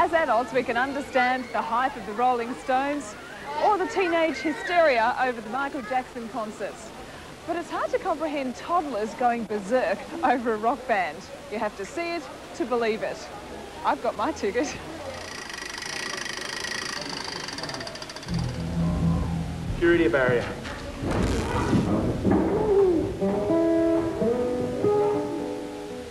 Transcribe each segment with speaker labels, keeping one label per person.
Speaker 1: As adults, we can understand the hype of the Rolling Stones or the teenage hysteria over the Michael Jackson concerts. But it's hard to comprehend toddlers going berserk over a rock band. You have to see it to believe it. I've got my ticket.
Speaker 2: Security barrier.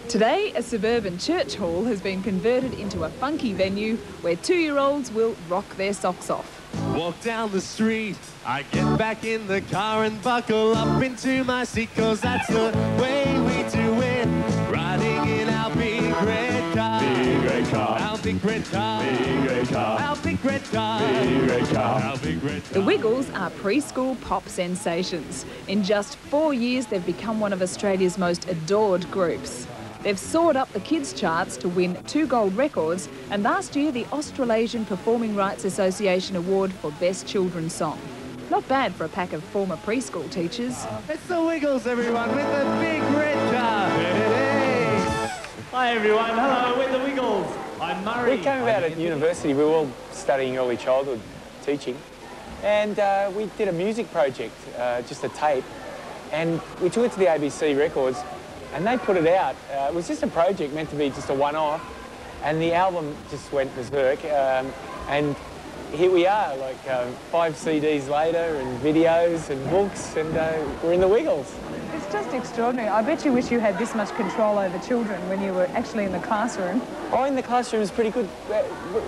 Speaker 1: Today, a suburban church hall has been converted into a funky venue where 2-year-olds will rock their socks off.
Speaker 3: Walk down the street, I get back in the car and buckle up into my seat, 'cause that's the way we do it. Riding in our big red car.
Speaker 2: Big red car.
Speaker 3: Our big red car.
Speaker 2: Big red car.
Speaker 3: Our big red car.
Speaker 2: Big red car.
Speaker 3: Our big red car.
Speaker 1: The Wiggles are preschool pop sensations. In just 4 years, they've become one of Australia's most adored groups. They've soared up the kids' charts to win 2 gold records, and last year the Australasian Performing Rights Association Award for Best Children's Song. Not bad for a pack of former preschool teachers.
Speaker 3: It's the Wiggles, everyone, with the big red car. Hey.
Speaker 4: Hi everyone, hello, we're the Wiggles. I'm Murray.
Speaker 5: We came about at university, we were all studying early childhood teaching, and we did a music project, just a tape, and we took it to the ABC Records, and they put it out. It was just a project meant to be just a one-off, and the album just went berserk, and here we are, like 5 CDs later, and videos and books, and we're in the Wiggles.
Speaker 1: It's just extraordinary. I bet you wish you had this much control over children when you were actually in the classroom.
Speaker 5: Oh, in the classroom is pretty good.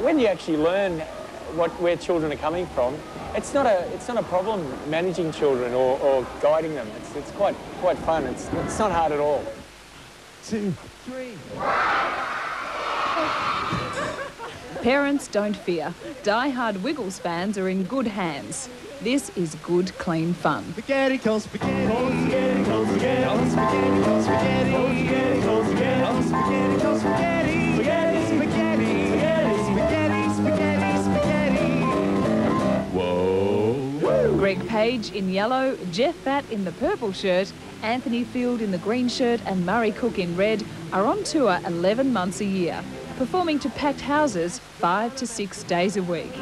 Speaker 5: When you actually learn where children are coming from, it's not a problem managing children or guiding them. It's quite fun. It's not hard at all.
Speaker 3: 2, 3.
Speaker 1: Parents, don't fear. Die-hard Wiggles fans are in good hands. This is good, clean fun.
Speaker 3: Spaghetti, cold spaghetti.
Speaker 4: Cold spaghetti, cold spaghetti.
Speaker 3: Cold spaghetti, cold spaghetti.
Speaker 4: Cold spaghetti, cold spaghetti.
Speaker 3: Cold spaghetti, cold spaghetti.
Speaker 4: Spaghetti,
Speaker 3: Spaghetti, spaghetti, spaghetti, spaghetti. Whoa.
Speaker 1: Greg Page in yellow, Jeff Fatt in the purple shirt, Anthony Field in the green shirt and Murray Cook in red are on tour 11 months a year, performing to packed houses 5 to 6 days a week.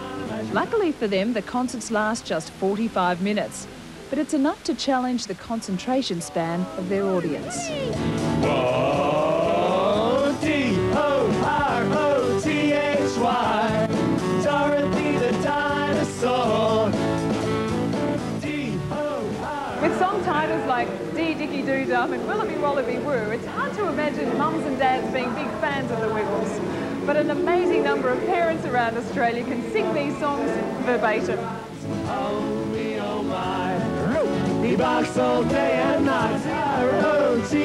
Speaker 1: Luckily for them, the concerts last just 45 minutes, but it's enough to challenge the concentration span of their audience.
Speaker 4: Whoa, D-O-R-O-T-H-Y, Dorothy the dinosaur. D-O-R.
Speaker 1: With song titles like Dee Dicky Doo Dum and Willoughby Wallaby Woo, it's hard to imagine mums and dads being big fans of the Wiggles. But an amazing number of parents around Australia can sing these songs verbatim.
Speaker 4: Oh me, oh my, he barks all day and night, R-O-T-H-Y.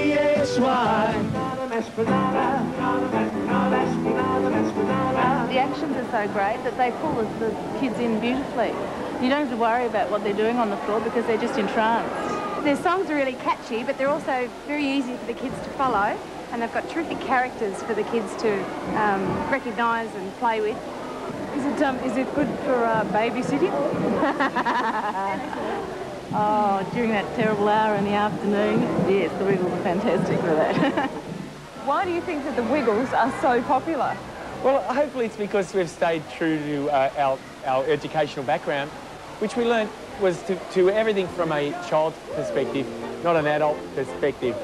Speaker 6: The actions are so great that they pull the kids in beautifully. You don't have to worry about what they're doing on the floor because they're just entranced. Their songs are really catchy, but they're also very easy for the kids to follow, and they've got terrific characters for the kids to recognise and play with.
Speaker 1: Is it good for babysitting?
Speaker 6: Oh, during that terrible hour in the afternoon, yes, the Wiggles are fantastic for that.
Speaker 1: Why do you think that the Wiggles are so popular?
Speaker 5: Well, hopefully it's because we've stayed true to our educational background, which we learnt was to everything from a child perspective, not an adult perspective.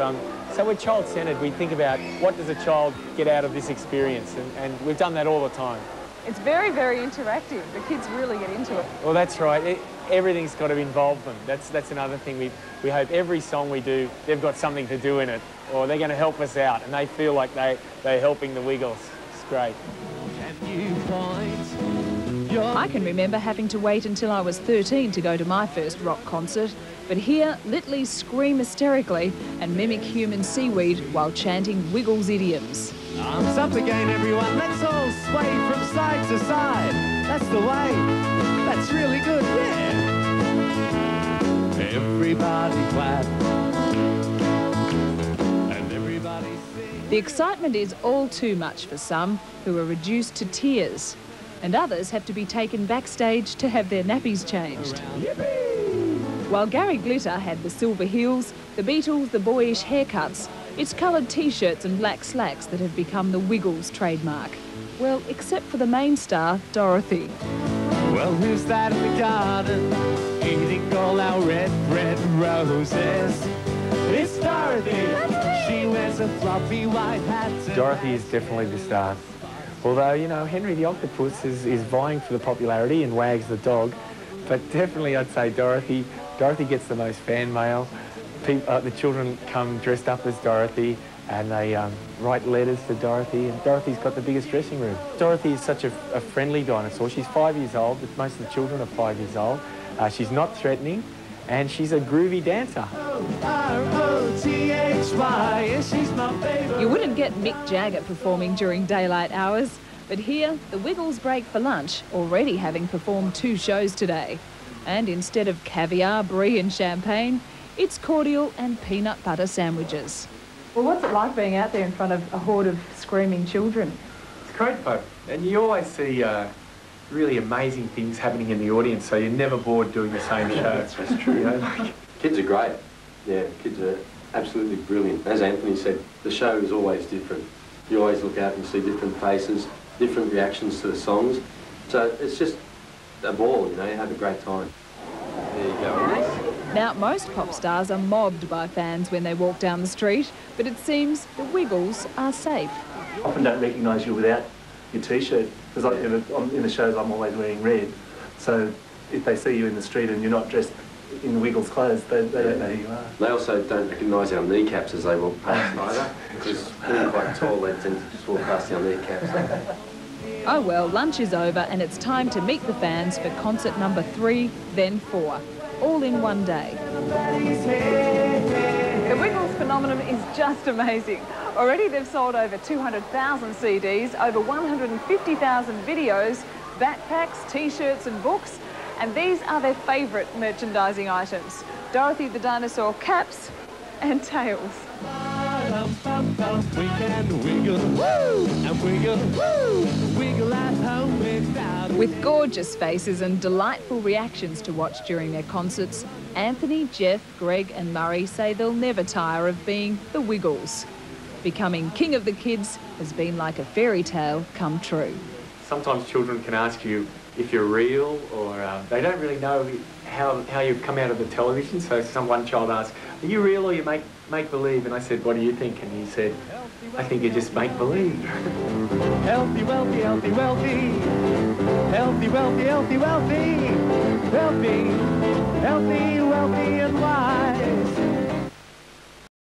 Speaker 5: So we're child-centred. We think about what does a child get out of this experience, and we've done that all the time.
Speaker 1: It's very, very interactive. The kids really get into it.
Speaker 5: Well, that's right. Everything's got to involve them. That's another thing. We hope every song we do, they've got something to do in it, or they're going to help us out, and they feel like they're helping the Wiggles. It's great.
Speaker 3: Can you find your...
Speaker 1: I can remember having to wait until I was 13 to go to my first rock concert, but here, Littleys scream hysterically and mimic human seaweed while chanting Wiggles idioms.
Speaker 3: Arms up again, everyone. Let's all sway from side to side. That's the way. That's really good, yeah. Everybody clap. And everybody sing.
Speaker 1: The excitement is all too much for some, who are reduced to tears, and others have to be taken backstage to have their nappies changed. While Gary Glitter had the silver heels, the Beatles the boyish haircuts, It's coloured T-shirts and black slacks that have become the Wiggles trademark. Well, except for the main star, Dorothy.
Speaker 3: Well, who's that in the garden, eating all our red, red roses? It's Dorothy. She wears a floppy white hat.
Speaker 5: Dorothy is definitely the star. Although, you know, Henry the Octopus is vying for the popularity and Wags the dog. But definitely I'd say Dorothy. Dorothy gets the most fan mail. The children come dressed up as Dorothy and they write letters to Dorothy, and Dorothy's got the biggest dressing room. Dorothy is such a friendly dinosaur. She's 5 years old, but most of the children are 5 years old. She's not threatening, and she's a groovy dancer.
Speaker 3: R-O-T-H-Y, she's my favorite.
Speaker 1: You wouldn't get Mick Jagger performing during daylight hours, but here, the Wiggles break for lunch, already having performed 2 shows today. And instead of caviar, brie and champagne, it's cordial and peanut butter sandwiches. Well, what's it like being out there in front of a horde of screaming children?
Speaker 5: It's great fun, and you always see really amazing things happening in the audience, so you're never bored doing the same show.
Speaker 7: That's true.
Speaker 5: You know, like...
Speaker 7: Kids are great. Yeah, kids are absolutely brilliant. As Anthony said, the show is always different. You always look out and see different faces, different reactions to the songs. So it's just a ball, you know, you have a great time. There you go.
Speaker 1: Now, most pop stars are mobbed by fans when they walk down the street, but it seems the Wiggles are safe.
Speaker 8: Often don't recognise you without your T-shirt, because in the shows I'm always wearing red, so if they see you in the street and you're not dressed in the Wiggles clothes, they don't know who you are.
Speaker 7: They also don't recognise our kneecaps as they walk past either, because being quite tall, they tend to just walk past our kneecaps.
Speaker 1: Oh well, lunch is over and it's time to meet the fans for concert number 3, then 4. All in one day. The Wiggles phenomenon is just amazing. Already they've sold over 200,000 CDs, over 150,000 videos, backpacks, T-shirts and books, and these are their favourite merchandising items. Dorothy the Dinosaur caps and tails.
Speaker 3: We can wiggle, woo, and wiggle, woo, wiggle at home without.
Speaker 1: With gorgeous faces and delightful reactions to watch during their concerts, Anthony, Jeff, Greg and Murray say they'll never tire of being the Wiggles. Becoming king of the kids has been like a fairy tale come true.
Speaker 5: Sometimes children can ask you if you're real, or they don't really know how you've come out of the television. So one child asked, are you real or you make believe? And I said, what do you think? And he said, I think you just make believe.
Speaker 3: Healthy, wealthy, healthy, wealthy. Healthy, wealthy, healthy, wealthy. Healthy, healthy, wealthy and wise.